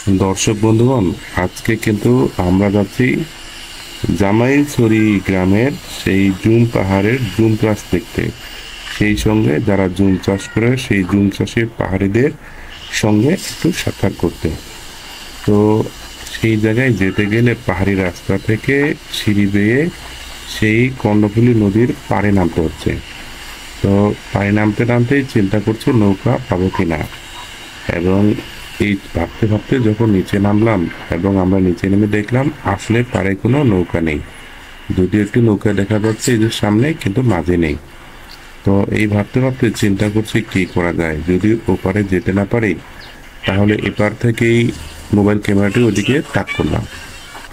দর্শক বন্ধুগণ, আজকে কিন্তু আমরা যাচ্ছি জামাইছড়ি গ্রামের সেই জুম পাহাড়ের জুম চাষ দেখতে। সেই সঙ্গে যারা জুম চাষ করে সেই জুম চাষের পাহাড়িদের সঙ্গে একটু সাক্ষাৎ করতে। তো সেই জায়গায় যেতে গেলে পাহাড়ি রাস্তা থেকে সিঁড়ি বেয়ে সেই কর্ণফুলী নদীর পাড়ে নামতে হচ্ছে। তো পাড়ে নামতে নামতেই চিন্তা করছি নৌকা পাবো কিনা, এবং এই ভাবতে ভাবতে যখন নিচে নামলাম এবং আমরা নিচে নেমে দেখলাম আসলে পাড়ে কোনো নৌকা নেই। যদিও একটি নৌকা দেখা যাচ্ছে এই যে সামনে, কিন্তু মাঝে নেই। তো এই ভাবতে ভাবতে চিন্তা করছি কি করা যায়। যদি ওপারে যেতে না পারি তাহলে এপার থেকেই মোবাইল ক্যামেরাটি ওদিকে তাক করলাম,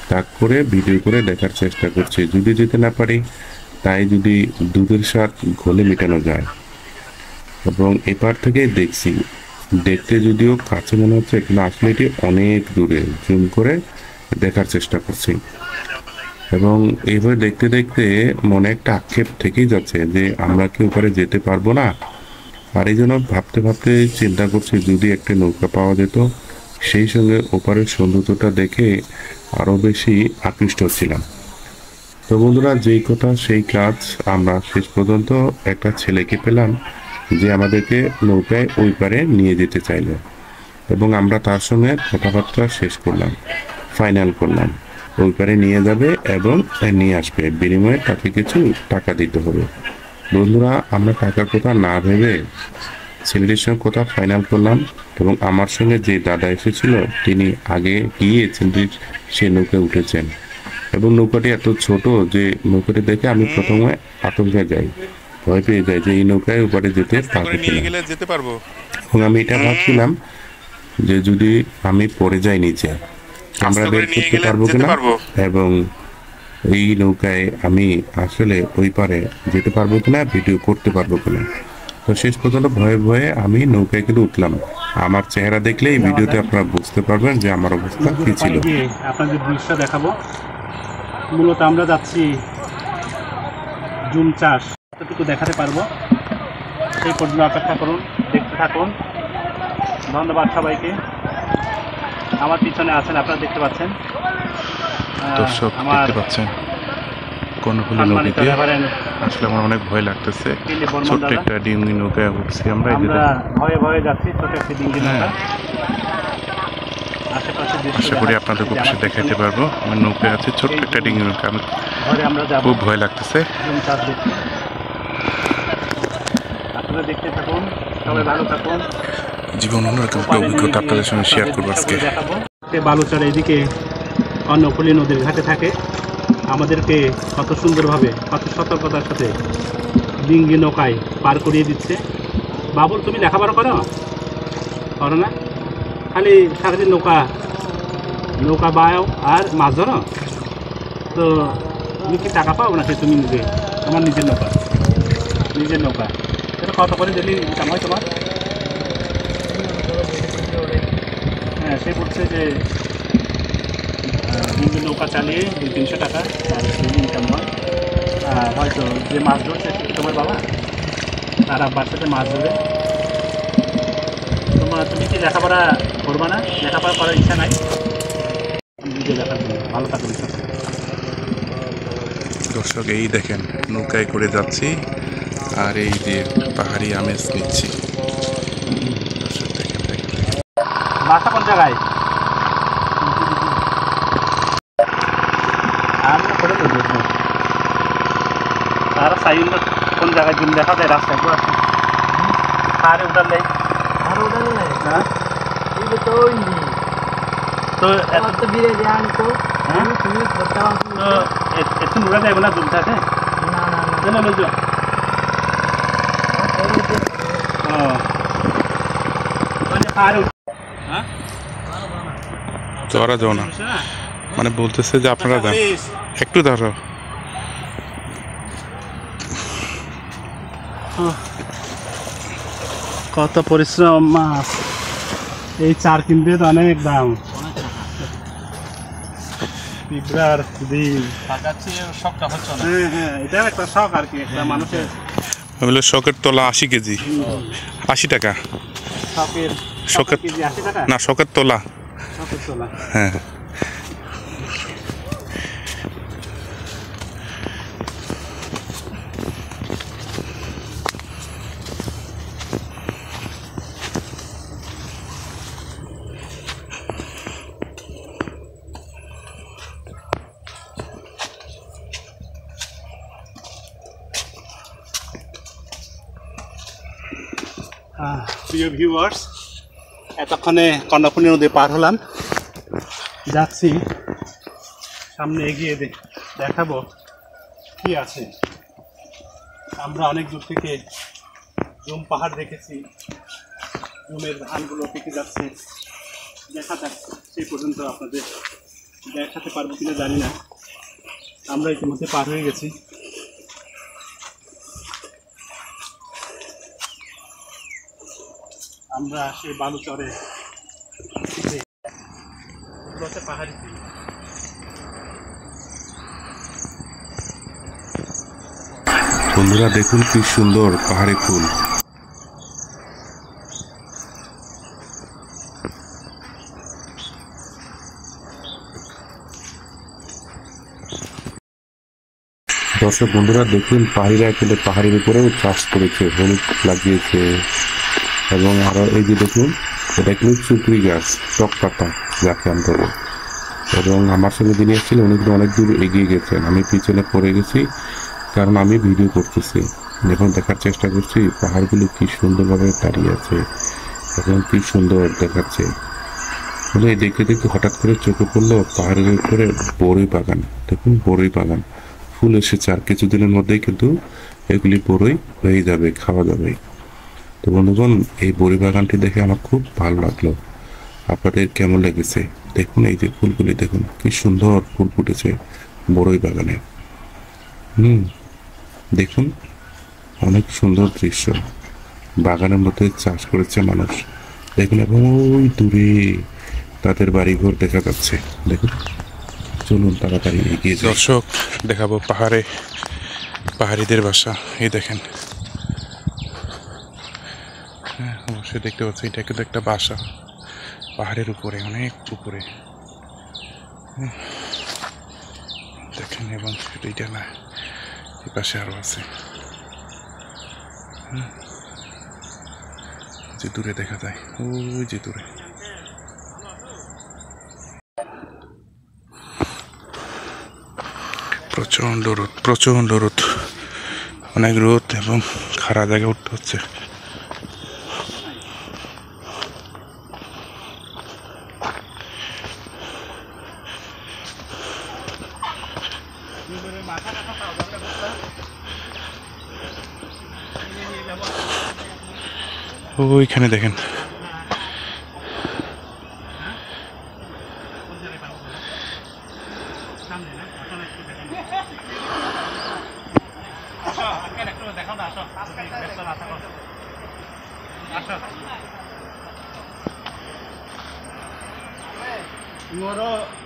তাক করে ভিডিও করে দেখার চেষ্টা করছি। যদি যেতে না পারি তাই যদি দুধের স্বাদ ঘোলে মেটানো যায়। এবং এপার থেকে দেখছি, দেখতে যদিও কাছে মনে হচ্ছে কিন্তু আসলে এটি অনেক দূরে। জুম করে দেখার চেষ্টা করছি এবং এইভাবে দেখতে দেখতে মনে একটা আক্ষেপ থেকেই যাচ্ছে যে আমরা কি ওপারে যেতে পারবো না। আর এই জন্য ভাবতে ভাবতে চিন্তা করছি যদি একটা নৌকা পাওয়া যেত, সেই সঙ্গে ওপারের সৌন্দর্যটা দেখে আরও বেশি আকৃষ্ট হচ্ছিলাম। তো বন্ধুরা, যেই কথা সেই কাজ। আমরা শেষ পর্যন্ত একটা ছেলেকে পেলাম যে আমাদেরকে নৌকায় ওই পারে নিয়ে যেতে চাইল, এবং আমরা তার সঙ্গে কথাবার্তা শেষ করলাম, ফাইনাল করলাম ওই পারে নিয়ে যাবে এবং নিয়ে আসবে, বিনিময়ে তাকে কিছু টাকা দিতে হবে। বন্ধুরা, আমরা টাকার কথা না ভেবে ছেলেটির সঙ্গে কথা ফাইনাল করলাম, এবং আমার সঙ্গে যে দাদা এসেছিল তিনি আগে গিয়ে ছেলেটির সে নৌকায় উঠেছেন। এবং নৌকাটি এত ছোট যে নৌকাটি দেখে আমি প্রথমে আতঙ্কে যাই, ভয় পেয়ে যাই যে এই নৌকায় উপরে যেতে পারবো কিনা। এবং আমি এটা ভাবছিলাম যে যদি আমি পড়ে যাই নিচে, আমরা বের করতে পারবো কিনা, এবং এই নৌকায় আমি আসলে ওই পারে যেতে পারবো কিনা, ভিডিও করতে পারবো কিনা। তো শেষ পর্যন্ত ভয়ে ভয়ে আমি নৌকায় কিন্তু উঠলাম। আমার চেহারা দেখলে এই ভিডিওতে আপনারা বুঝতে পারবেন যে আমার অবস্থা কি ছিল। আপনাদের দৃশ্য দেখাবো। মূলত আমরা যাচ্ছি জুম চাষ, কতটুকু দেখাতে পারবো সেই পর্যন্ত অপেক্ষা করুন, দেখতে থাকুন। ধন্যবাদ সবাইকে। আমার পিছনে আছেন, আপনারা দেখতে পাচ্ছেন, দর্শক দেখতে পাচ্ছেন কর্ণফুলী নদীতে। আসলে আমার অনেক ভয় লাগতেছে। ছোট্ট একটা ডিঙ্গি নৌকায় উঠছি আমরা ভয়ে ভয়ে যাচ্ছি, ছোট একটা ডিঙ্গি নৌকা। আশা করি আপনাদের অবশ্যই দেখাইতে পারবো। আমার নৌকায় আছে ছোট্ট একটা ডিঙ্গি নৌকা, আমার খুব ভয় লাগতেছে। আপনারা দেখতে থাকুন, সবাই ভালো থাকুন। জীবন অন্যরকম একটা অভিজ্ঞতা আপনাদের সঙ্গে শেয়ার করবো আজকে। বালুচর এইদিকে কর্ণফুলী নদীর ঘাটে থাকে, আমাদেরকে কত সুন্দরভাবে কত সতর্কতার সাথে ডিঙ্গি নৌকায় পার করিয়ে দিচ্ছে। বাবুল, তুমি লেখাপড়া করো করো না? খালি সারাদিন নৌকা বাও আর মাছ ধরো। তো তুমি কি টাকা পাও নাকি? তুমি নিজে তোমার নিজের নৌকা এটা কত করে ডেলি ইনকাম হয় তোমার? হ্যাঁ, সে বলছে যে ডিঙ্গি নৌকা চালিয়ে 200-300 টাকা তার ইনকাম হয়। আর হয়তো যে মাছ ধরছে তোমার বাবা, তারা বাচ্চাতে মাছ ধরে। তুমি কি লেখাপড়া করবা না? লেখাপড়া করার ইচ্ছা নাই? ভালো থাকুন। দর্শক, এই দেখেন নৌকায় করে যাচ্ছি আর এই যে পাহাড়ি আমেজ নিচ্ছি। দর্শক দেখেন বাসা কোন জায়গায়? তারা সাইন কোন জায়গায় জুম দেখা যায় রাস্তায় আরে উঠান দেয়। হ্যাঁ, তো এত তো বিরে যান তো একটু নুরা যাইব না জুম থাকে না লইজ। তোরা যাও না, মানে বলতেছে যে আপনারা যান, একটু ধরো। কত পরিশ্রম মাছ, এই চার কিনতে তো অনেক দাম। পিঁপড়ার ডিম শখটা হচ্ছে না। হ্যাঁ, এটা একটা শখ আর কি, একটা মানুষের। শখের তোলা 80 কেজি, 80 টাকা। শখের কেজি 80 টাকা না, শখের তোলা সাততলা। হ্যাঁ প্রিয় ভিউয়ার্স, এতক্ষণে কর্ণফুলী নদী পার হলাম, যাচ্ছি সামনে এগিয়ে দেখাবো কি আছে। আমরা অনেক দূর থেকে জুম পাহাড় দেখেছি, জুমের ধানগুলো পেকে যাচ্ছে, দেখা যাক সেই পর্যন্ত আপনাদের দেখাতে পারবো কিনা জানি না। আমরা ইতিমধ্যে পার হয়ে গেছি। আমরা সেই বালুচরে পাহাড়ি বন্ধুরা দেখুন কি সুন্দর পাহাড়ি ফুল। দর্শক বন্ধুরা দেখুন, পাহাড়িরা কিন্তু পাহাড়ের উপরেও চাষ করেছে, হলুদ লাগিয়েছে, এবং আরো এই যে দেখুন, এটা কিন্তু চুপড়ি গাছ, টক পাতা যাকে আমি ধরো। এবং আমার সঙ্গে যিনি এসেছিলেন উনি কিন্তু অনেক দূর এগিয়ে গেছেন, আমি পিছনে পড়ে গেছি কারণ আমি ভিডিও করতেছি। এখন দেখার চেষ্টা করছি পাহাড়গুলো কি সুন্দরভাবে দাঁড়িয়ে আছে এবং কি সুন্দর দেখাচ্ছে। মানে দেখতে দেখতে হঠাৎ করে চোখে পড়লো পাহাড়ের উপরে বড়ই বাগান। দেখুন বড়ই বাগান, ফুল এসেছে, আর কিছুদিনের মধ্যেই কিন্তু এগুলি বড়ই হয়ে যাবে, খাওয়া যাবে। তো বন্ধুগণ, এই বড়ি বাগানটি দেখে আমার খুব ভালো লাগলো। আপনাদের কেমন লেগেছে? দেখুন এই যে ফুলগুলি, দেখুন কি সুন্দর ফুল ফুটেছে বড়ই বাগানে। দেখুন অনেক সুন্দর দৃশ্য, বাগানের মধ্যে চাষ করেছে মানুষ। দেখুন, এবং ওই দূরে তাদের বাড়িঘর দেখা যাচ্ছে। দেখুন, চলুন তাড়াতাড়ি এগিয়ে যাই। দর্শক দেখাবো পাহাড়িদের বাসা। এই দেখেন, হ্যাঁ অবশ্যই দেখতে পাচ্ছি এটা কিন্তু একটা বাসা পাহাড়ের উপরে, অনেক উপরে দেখেন। এবং এইটা না, এই পাশে আরো আছে, যে দূরে দেখা যায়, ওই যে দূরে। প্রচণ্ড রোদ, অনেক রোদ এবং খাড়া জায়গায় উঠতে হচ্ছে। ওইখানে দেখেন,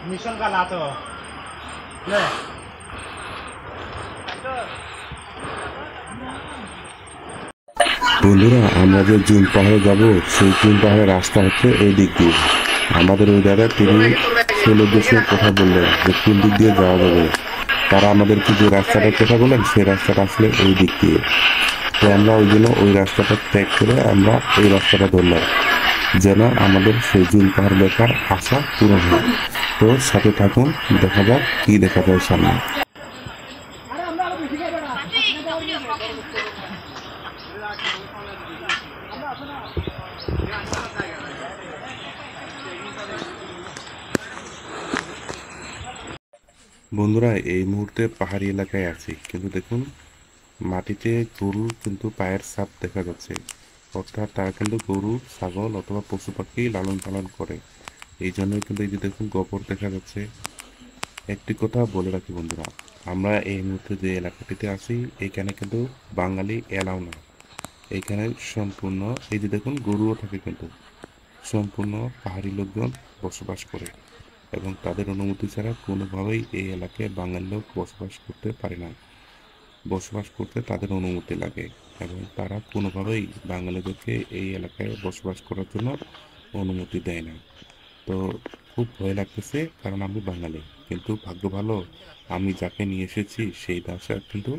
মিশন কালা তো বন্ধুরা, আমরা যে জুন পাহাড়ে যাব, সেই জুন পাহাড়ের রাস্তা হচ্ছে এই দিক দিয়ে। আমাদের ওই দাদা তিনি সেই উদ্দেশ্যে কথা বললেন যে কোন দিক দিয়ে যাওয়া যাবে। তারা আমাদেরকে যে রাস্তাটার কথা বললেন সেই রাস্তাটা আসলে ওই দিক দিয়ে। তো আমরা ওই জন্য ওই রাস্তাটা ত্যাগ করে আমরা এই রাস্তাটা ধরলাম, যেন আমাদের সেই জুন পাহাড় দেখার আশা পূরণ হয়। তো সাথে থাকুন, দেখা যাক কি দেখা যায় সামনে। বন্ধুরা, এই মুহূর্তে পাহাড়ি এলাকায় আছি, কিন্তু দেখুন মাটিতে গরুর কিন্তু পায়ের ছাপ দেখা যাচ্ছে। অর্থাৎ তারা কিন্তু গরু, ছাগল অথবা পশু পাখি লালন পালন করে। এই জন্যই কিন্তু এই যে দেখুন গোবর দেখা যাচ্ছে। একটি কথা বলে রাখি বন্ধুরা, আমরা এই মুহূর্তে যে এলাকাটিতে আছি এখানে কিন্তু বাঙালি এলাও না। এইখানে সম্পূর্ণ এই যে দেখুন গরুও থাকে, কিন্তু সম্পূর্ণ পাহাড়ি লোকজন বসবাস করে, এবং তাদের অনুমতি ছাড়া কোনোভাবেই এই এলাকায় বাঙালি লোক বসবাস করতে পারে না। বসবাস করতে তাদের অনুমতি লাগে, এবং তারা কোনোভাবেই বাঙালিদেরকে এই এলাকায় বসবাস করার জন্য অনুমতি দেয় না। তো খুব ভয় লাগতেছে, কারণ আমি বাঙালি। কিন্তু ভাগ্য ভালো, আমি যাকে নিয়ে এসেছি সেই ভাষা কিন্তু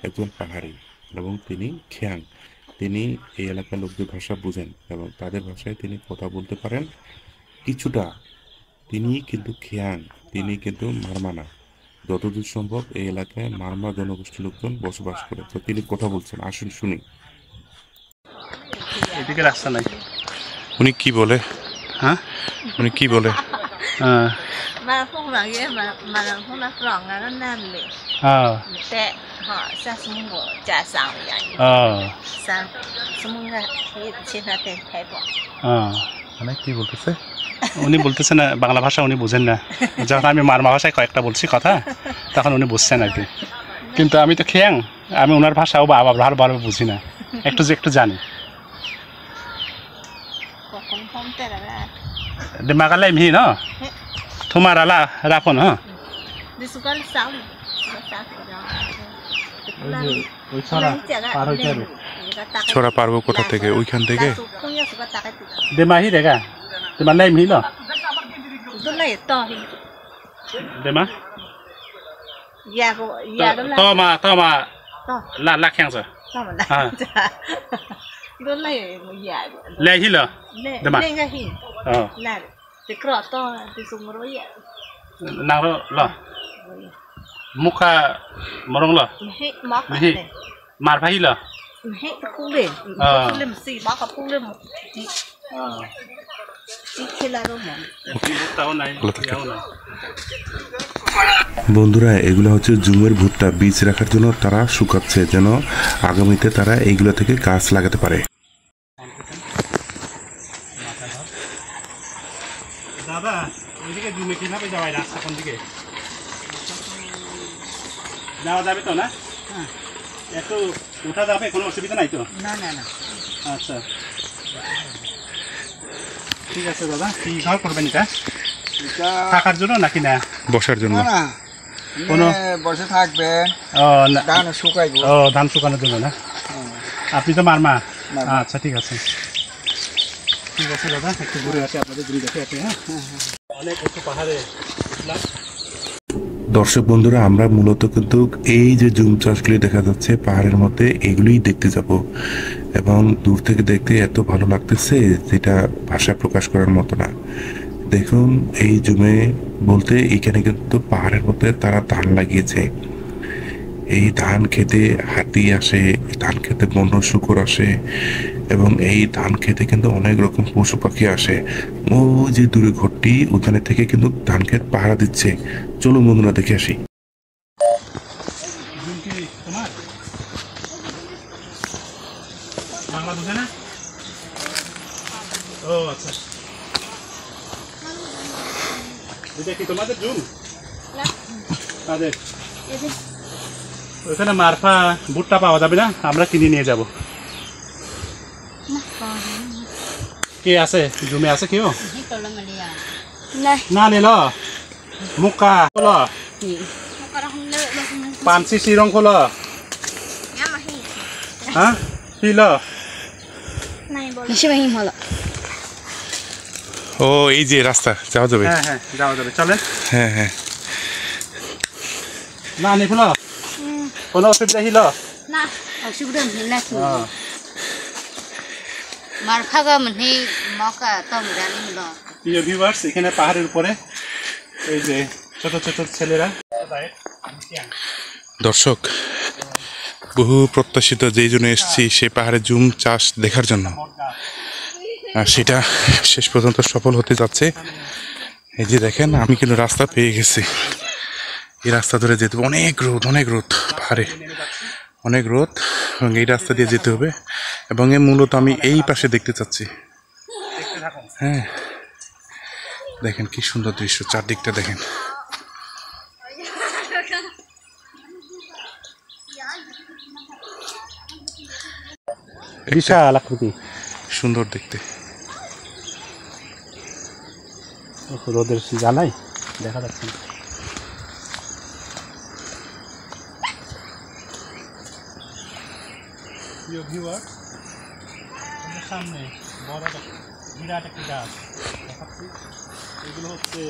একজন পাহাড়ি, এবং তিনি খিয়াং। তিনি এই এলাকার লোকদের ভাষা বুঝেন এবং তাদের ভাষায় তিনি কথা বলতে পারেন কিছুটা। তিনি কিন্তু খিয়াং, তিনি কিন্তু মারমা না। যতদূর সম্ভব এই এলাকায় মারমা জনগোষ্ঠীর লোকজন বসবাস করে, তো তিনি কথা বলছেন, আসুন শুনি। এদিকে রাস্তা নাই। উনি কি বলে? হ্যাঁ, উনি কি বলে? mà không là ghê mà là không là rộng là nó nam lệ হ্যাঁ, tệ họ sa sung của trà sào vậy sa sung là khi trên là tên thay bỏ মানে কি বলতেছে? উনি বলতেছেন না বাংলা ভাষা, উনি বুঝেন না। যখন আমি মারমা ভাষায় কয়েকটা বলছি কথা, তখন উনি বুঝছেন আর কি। কিন্তু আমি তো খিয়াং, আমি ওনার ভাষাও বা ভালোভাবে বুঝি না, একটু জানি। cũng không tệ là De magalay mi no? Thumarala rapon ha? đi xuống cái sáu ওই ছড়া পার হইতে হবে। ছড়া পারবো কোথা থেকে? ওইখান থেকে? De mahi dega. De malay mi no? đó là to thì De ma? già của già đó là To ma to la khyang sa. to mà là đó là già Lay hi lo. lên lên cái hình Ờ. là cái cỏ to thì xuống rồi vậy Nang lo. Mukha morong lo. hết móc Hi. này Mar bhai lo. hết cũng lên cũng lên một xì móc cũng lên một কি খেলারও মন তাও নাই। বন্ধুরা, এগুলো হচ্ছে জুমের ভুট্টা, বীজ রাখার জন্য তারা শুকাচ্ছে, যেন আগামীতে তারা এইগুলো থেকে গাছ লাগাতে পারে। দাদা, ওইদিকে জুমে কিভাবে যাওয়া যায়? রাস্তা কোন দিকে যাওয়া যাবে তো না? একটু উঠা যাবে, কোনো অসুবিধা নাই তো? না না না আচ্ছা, ঠিক আছে দাদা। কি ঘর করবেন এটা? থাকার জন্য নাকি না বসার জন্য? কোনো বসে থাকবেন, ও না, ধান শুকাইব। ও ধান শুকানোর জন্য না? আপনি তো মারমা? আচ্ছা, ঠিক আছে ঠিক আছে দাদা, একটু ঘুরে আসি, আপনাদের ঘুরে দেখে আসি। হ্যাঁ, অনেক একটু পাহাড়ে উঠলাম। দর্শক বন্ধুরা, আমরা মূলত কিন্তু এই যে জুম চাষগুলি দেখা যাচ্ছে পাহাড়ের মধ্যে, এগুলোই দেখতে যাব, এবং দূর থেকে দেখতে এত ভালো লাগতেছে যেটা ভাষা প্রকাশ করার মতো না। দেখুন, এই জুমে বলতে এখানে কিন্তু পাহাড়ের মধ্যে তারা ধান লাগিয়েছে। এই ধান খেতে হাতি আসে, ধান খেতে বন্য শূকর আসে, এবং এই ধান খেতে কিন্তু অনেক রকম পশু পাখি আসে। ওই যে দূরে ঘরটি, ওখানে থেকে কিন্তু ধান খেত পাহারা দিচ্ছে। চলুন বন্ধুরা, দেখে আসি। তোমার বাংলা বুঝে না? ও আচ্ছা, এটা কি তোমাদের জুম? তাদের ওইখানে মারফা ভুট্টা পাওয়া যাবে না? আমরা কিনে নিয়ে যাব। কে আছে জুমে? আছে কেউ? না নিল মুকা কল পানসি সিরং কল হ্যাঁ হিল ও এই যে রাস্তা যাওয়া যাবে? হ্যাঁ হ্যাঁ, যাওয়া যাবে, চলেন। হ্যাঁ হ্যাঁ। না নি ফুল কোনো অসুবিধা হিল না অসুবিধা নেই না কি মারফাগা মানে মকা তো মিরানি হলো। প্রিয় ভিউয়ার্স, এখানে পাহাড়ের উপরে এই যে ছোট ছোট ছেলেরা। দর্শক, বহু প্রত্যাশিত যেই জন্য এসেছি সেই পাহাড়ে জুম চাষ দেখার জন্য, আর সেটা শেষ পর্যন্ত সফল হতে যাচ্ছে। এই যে দেখেন, আমি কিন্তু রাস্তা পেয়ে গেছি। এই রাস্তা ধরে যেতে হবে। অনেক রোদ পাহাড়ে, অনেক রোদ, এবং এই রাস্তা দিয়ে যেতে হবে। এবং মূলত আমি এই পাশে দেখতে চাচ্ছি। হ্যাঁ, দেখেন কি সুন্দর দৃশ্য, চারদিকটা দেখেন। বিশাল আকৃতি, সুন্দর দেখতে। রোদের জ্বালাই দেখা যাচ্ছে না। প্রিয় ভিউয়ার্স, সামনে বড় বিরাট একটি গাছ দেখাচ্ছি। এগুলো হচ্ছে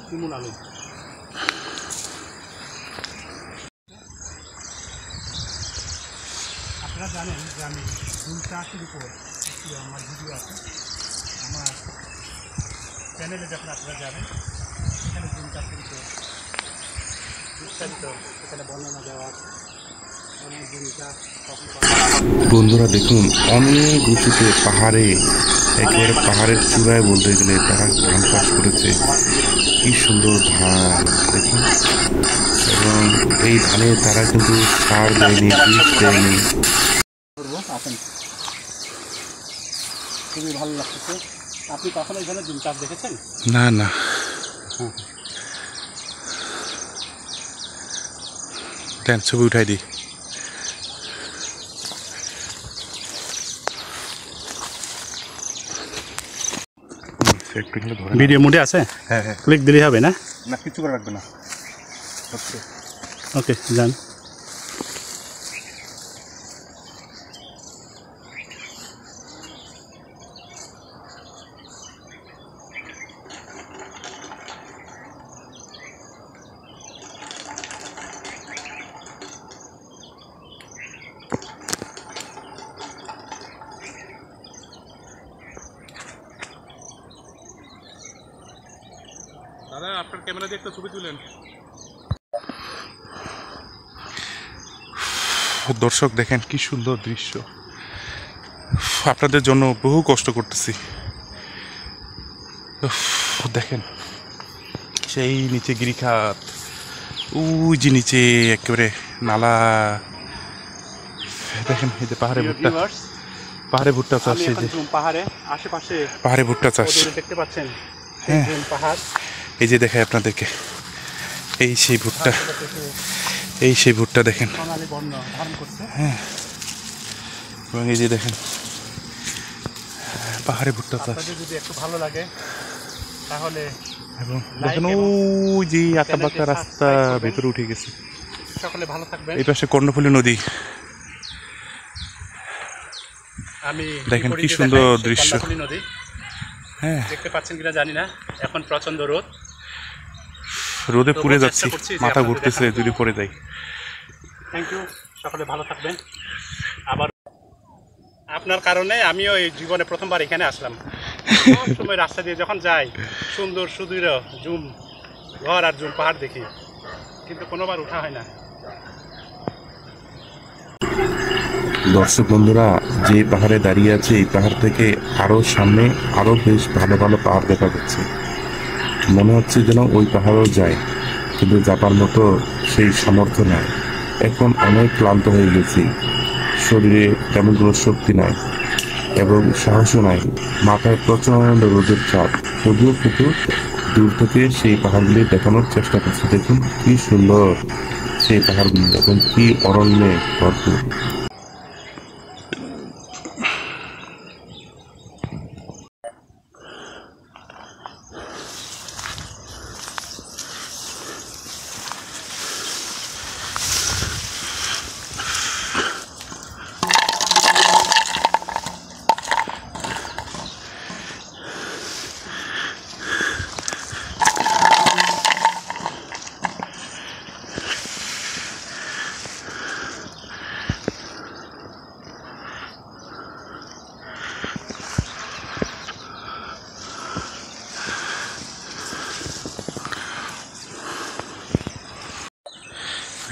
শিমুল আলু। আপনারা জানেন যে আমি জুম চাষের উপর একটি আমার ভিডিও আছে আমার চ্যানেলে, যখন আপনারা যাবেন সেখানে জুম চাষের উপর বিস্তারিত সেখানে বর্ণনা দেওয়া আছে। জুম চাষ বন্ধুরা দেখুন, অনেক উঁচুতে পাহাড়ে, একেবারে পাহাড়ের চূড়ায় বলতে গেলে তারা ধান চাষ করেছে। কি সুন্দর ধান দেখুন, এবং এই ধানে তারা কিন্তু সার দেয়নি, বীজ দেয়নি। খুবই ভালো লাগতেছে। আপনি কখনো এখানে জুম চাষ দেখেছেন? না না, দেন ছবি উঠাই দিই। ভিডিও মোডে আছে? হ্যাঁ হ্যাঁ, ক্লিক দিলেই হবে না? না কিছু করে রাখবে না। ওকে, যান। দাদা আপনার ক্যামেরা দিয়ে একটা ছবি তুলেন। দর্শক দেখেন কি সুন্দর দৃশ্য। আপনাদের জন্য বহু কষ্ট করতেছি। দেখেন সেই নিচে গিরিখাত, ওই যে নিচে একেবারে নালা। দেখেন এই যে পাহাড়ে ভুট্টা, পাহাড়ে ভুট্টা চাষ, এই যে পাহাড়ে আশেপাশে পাহাড়ে ভুট্টা চাষ দেখতে পাচ্ছেন। হ্যাঁ, পাহাড়, এই যে দেখায় আপনাদেরকে, এই সেই ভুট্টা, এই সেই ভুট্টা দেখেন। সোনালী বর্ণ ধারণ করছে। হ্যাঁ, এবং এই যে দেখেন পাহাড়ে ভুট্টা চাষ। আপনাদের যদি একটু ভালো লাগে তাহলে এবং দেখেন ওই যে আঁকা বাঁকা রাস্তা ভেতরে উঠে গেছে। সকলে ভালো থাকবেন। এই পাশে কর্ণফুলী নদী। আমি দেখেন কি সুন্দর দৃশ্য। কর্ণফুলী নদী হ্যাঁ, দেখতে পাচ্ছেন কিনা জানি না, এখন প্রচন্ড রোদ, রোদে পুড়ে যাচ্ছি, মাথা ঘুরতেছে যদি পড়ে যাই। থ্যাংক ইউ, সকলে ভালো থাকবেন। আবার আপনার কারণে আমিও এই জীবনে প্রথমবার এখানে আসলাম। সব সময় রাস্তা দিয়ে যখন যাই সুন্দর সুদূর জুম ঘর আর জুম পাহাড় দেখি, কিন্তু কোনোবার উঠা হয় না। দর্শক বন্ধুরা, যে পাহাড়ে দাঁড়িয়ে আছে এই পাহাড় থেকে আরো সামনে আরো বেশ ভালো ভালো পাহাড় দেখা যাচ্ছে। মনে হচ্ছে যেন ওই পাহাড়ও যায়, কিন্তু যাবার মতো সেই সামর্থ্য নাই। এখন অনেক ক্লান্ত হয়ে গেছি, শরীরে তেমন কোনো শক্তি নাই এবং সাহসও নাই। মাথায় প্রচন্ড রোদের চাপ, তবুও কিন্তু দূর থেকে সেই পাহাড়গুলি দেখানোর চেষ্টা করছি। দেখুন কি সুন্দর সেই পাহাড়গুলি, এবং কি অরণ্যে ভরপুর।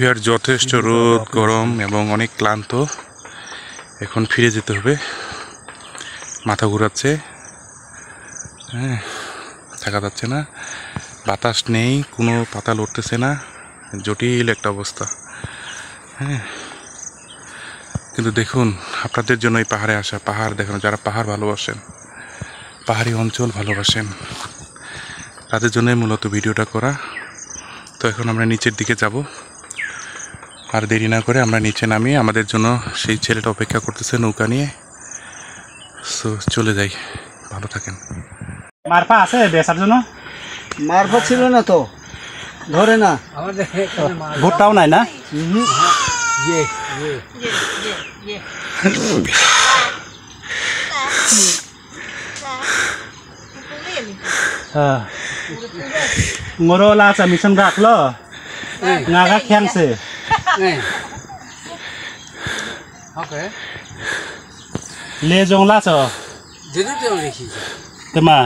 বিহার যথেষ্ট রোদ, গরম এবং অনেক ক্লান্ত। এখন ফিরে যেতে হবে, মাথা ঘুরাচ্ছে। হ্যাঁ, থাকা যাচ্ছে না, বাতাস নেই, কোনো পাতা লড়তেছে না, জটিল একটা অবস্থা। হ্যাঁ, কিন্তু দেখুন আপনাদের জন্য এই পাহাড়ে আসা, পাহাড় দেখানো, যারা পাহাড় ভালোবাসেন, পাহাড়ি অঞ্চল ভালোবাসেন, তাদের জন্যই মূলত ভিডিওটা করা। তো এখন আমরা নিচের দিকে যাব, আর দেরি না করে আমরা নিচে নামি। আমাদের জন্য সেই ছেলেটা অপেক্ষা করতেছে নৌকা নিয়ে। সো চলে যাই, ভালো থাকেন। মারপা আছে বেচার জন্য? মারফত ছিল না তো, ধরে না। ভুট্টাও নাই না? ये ngoro la cha mission gak lo nga ga khyang se Okay. le jong la cha Did it only he? tema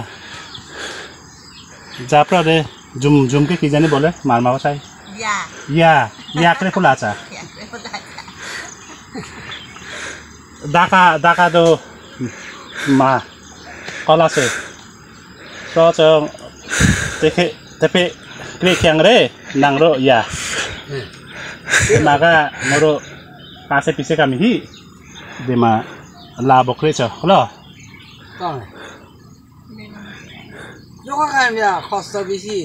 japra de jum ke ki jani bole mar ma sai dạ ya kre pula cha dạ cái phần đại daka do ma kola se so chong tepe kre khyang re nang ro ya naga ngoro pase pise kami hi de ma la bokre cha lo Con. Yo có cái gì cost বেশি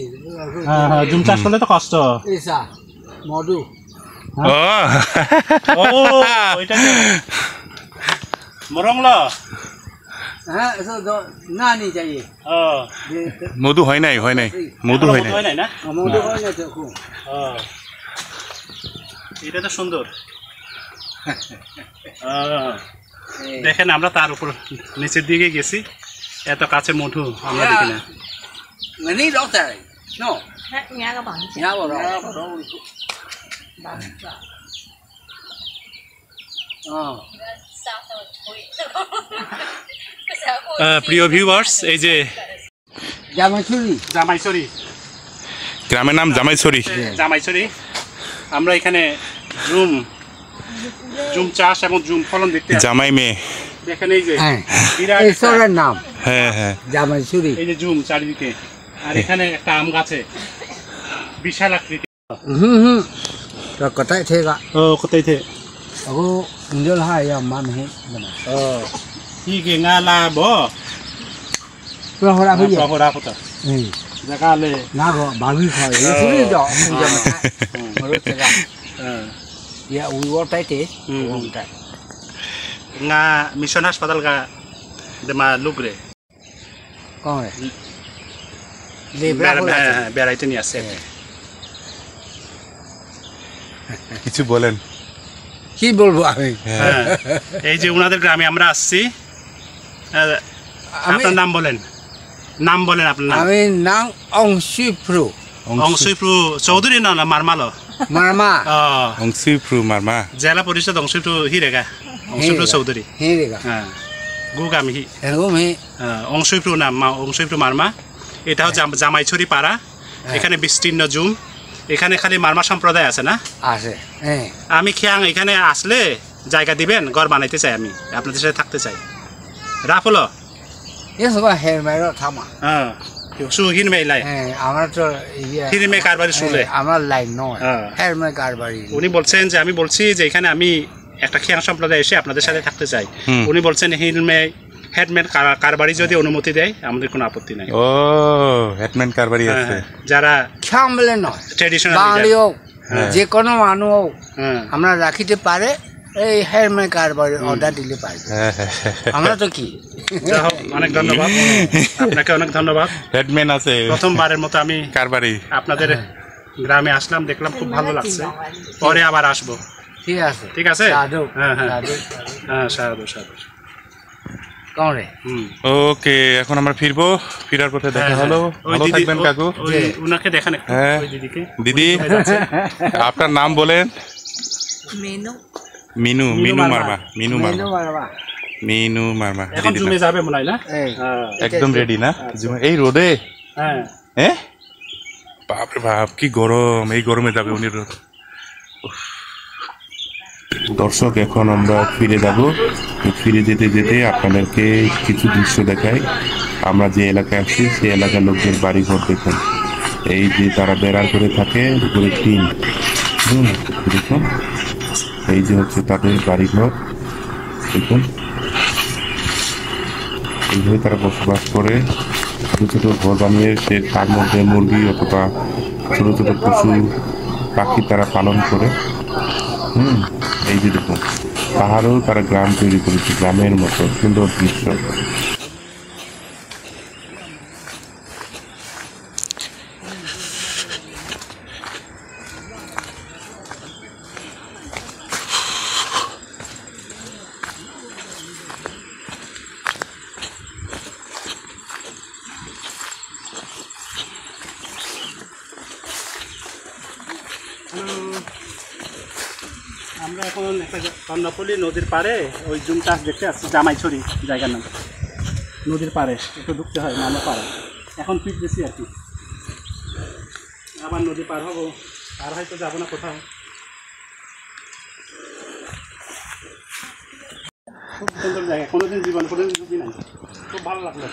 zoom চাষ করলে তো কষ্ট এসা মধু ও ও ওইটা মরং ল হ্যাঁ এসো না নি চাই ও মধু হয় নাই মধু হয় নাই হয় নাই না মধু হয় না তো খুব ও এটা তো সুন্দর দেখেন আমরা তার উপর নিচের দিকে গেছি এত কাছে মধু আমরা দেখি না মানে doctor no nhà các bạn nhà bảo đó প্রিয় ভিউয়ার্স এই যে জামাইছড়ি জামাইছড়ি গ্রামের নাম জামাইছড়ি জামাইছড়ি আমরা এখানে জুম চাষ এবং জুম ফলন দেখতে আসছি। জামাই মেয়ে দেখেন এই যে হ্যাঁ বিরাট এই সরের নাম হ্যাঁ জামাইছড়ি এই যে জুম চারিদিকে আর এখানে একটা আম গাছে বিশাল আকৃতি হুম তো কোথায় থেকে ও কোথায় থেকে ako indol ha ya man he bana ও কি গে ngala bo pro hora phi ya প্রহরা পতা জায়গালে na go ba bi kha ye su ri do mu ja ma mo ro te ga ya wi wo tai te tai nga mission হাসপাতাল গা দেমা লুগরে con này le bra ko la বেড়াইতে নিয়ে আসছে কিছু বলেন কি বলবো আমি হ্যাঁ, এই যে ওনাদের গ্রামে আমরা আসছি আপনার নাম বলেন আপনার নাম আমি নাম অংশীপ্রু অংশুপ্রু চৌধুরী না মারমালো মারমা অংশীপ্রু মারমা জেলা পরিষদ অংশুপ্রু হিরেগা অংশুপ্রু চৌধুরী হে রে ga হ্যাঁ গুগামি হি এরকম হে অংশুপ্রু নাম অংশুপ্রু মারমা এটা হচ্ছে জামাইছড়ি পাড়া এখানে বিস্তীর্ণ জুম এখানে খালি মারমা সম্প্রদায় আছে না আছে হ্যাঁ আমি খিয়াং এখানে আসলে জায়গা দিবেন ঘর বানাইতে চাই আমি আপনাদের সাথে থাকতে চাই রাফলো এসব হের মেরো থামা হ্যাঁ সুহিন মেলাই হ্যাঁ আমরা তো ইয়া হিরিমে কারবারি শুলে আমার লাইন নয় হ্যাঁ। হের মে কারবারি উনি বলছেন যে আমি বলছি যে এখানে আমি একটা খিয়াং সম্প্রদায় এসে আপনাদের সাথে থাকতে চাই উনি বলছেন হিলমে হেডম্যান কারবারি যদি অনুমতি দেয় আমাদের কোনো আপত্তি নাই ও হেডম্যান কারবারি আছে যারা খামলে নয় ট্রেডিশনাল বাঙালি হোক হ্যাঁ। যে কোনো মানুষ হোক হ্যাঁ আমরা রাখিতে পারে এই হের মে কারবারি অর্ডার দিলে পারে আমরা তো কি যা হোক, অনেক ধন্যবাদ আপনাকে অনেক ধন্যবাদ হেডম্যান আছে প্রথমবারের মতো আমি কারবারি আপনাদের গ্রামে আসলাম দেখলাম খুব ভালো লাগছে পরে আবার আসবো ঠিক আছে ঠিক আছে সাধু হ্যাঁ হ্যাঁ সাধু হ্যাঁ সাধু সাধু কোন রে হুম ওকে এখন আমরা ফিরার পথে দেখা হলো ওই ভালো দিদি- থাকবেন ও- কাকু ওই উনাকে দেখেন একটু, হ্যাঁ। ওই দিদিকে দিদি কোথায় যাচ্ছে? আপনার নাম বলেন menu মিনু মিনু মারমা মিনু মেনু মারমা মারবা মিনু মারমা এখন দিদি জুমে যাবে মনে হয় না এই হ্যাঁ, একদম রেডি না এই রোদে হ্যাঁ হ্যাঁ বাপরে বাপ কি গরম এই গরমে যাবে উনি রোদ দর্শক এখন আমরা ফিরে যাব ফিরে যেতে যেতে আপনাদেরকে কিছু দৃশ্য দেখাই আমরা যে এলাকায় আসছি সেই এলাকার লোকদের বাড়িঘর দেখুন এই যে তারা বেড়ার করে থাকে উপরে টিন দেখুন এই যে হচ্ছে তাদের বাড়িঘর দেখুন এইভাবে তারা বসবাস করে ছোট ছোট ঘর বানিয়ে সে তার মধ্যে মুরগি অথবা ছোট ছোট পশু পাখি তারা পালন করে এই যে দেখুন পাহাড়েও তারা গ্রাম তৈরি করেছে গ্রামের মতো সুন্দর দৃশ্য আমরা এখন একটা কর্ণফুলী নদীর পাড়ে ওই জুম চাষ দেখতে আসছি, জামাইছড়ি জায়গার নাম। নদীর পাড়ে একটু ঢুকতে হয় নামা পাড়ে, এখন ফিরতেছি আর কি। আবার নদী পার হবো, আর হয়তো যাবো না কোথাও। খুব সুন্দর জায়গা, কোনোদিন কোনোদিন বুঝি নাই, খুব ভালো লাগলো।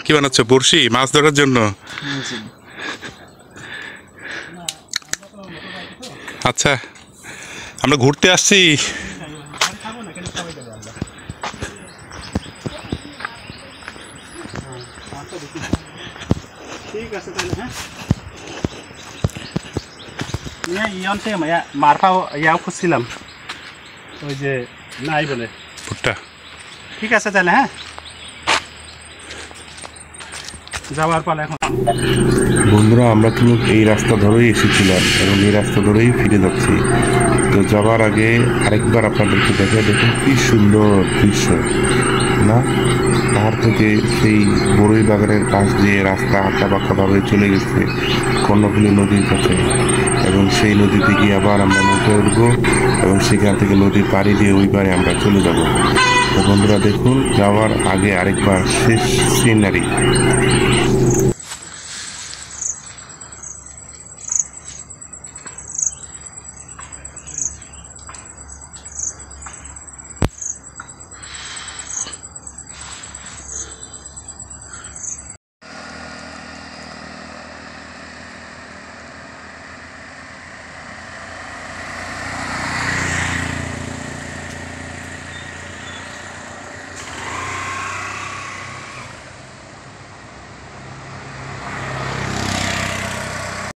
কি বানাচ্ছ, বড়শি মাছ ধরার জন্য? আচ্ছা, আমরা ঘুরতে আসছি। ঠিক আছে তাহলে, হ্যাঁ ইয়নতে মারফাও ইয়াও খুঁজছিলাম, ওই যে নাই বলে ভুট্টা। ঠিক আছে তাহলে, হ্যাঁ যাওয়ার পালা এখন। বন্ধুরা, আমরা কিন্তু এই রাস্তা ধরেই এসেছিলাম এবং এই রাস্তা ধরেই ফিরে যাচ্ছি। তো যাওয়ার আগে আরেকবার আপনাদেরকে দেখে দেখুন কি সুন্দর দৃশ্য না। পাহাড় থেকে সেই বড়ই বাগানের পাশ দিয়ে রাস্তা আঁকা বাঁকাভাবে চলে গেছে কর্ণফুলী নদীর কাছে, এবং সেই নদীতে গিয়ে আবার আমরা নৌকায় উঠবো এবং সেখান থেকে নদীর পাড়ি দিয়ে ওই পারে আমরা চলে যাব। তো বন্ধুরা দেখুন, যাওয়ার আগে আরেকবার শেষ সিনারি।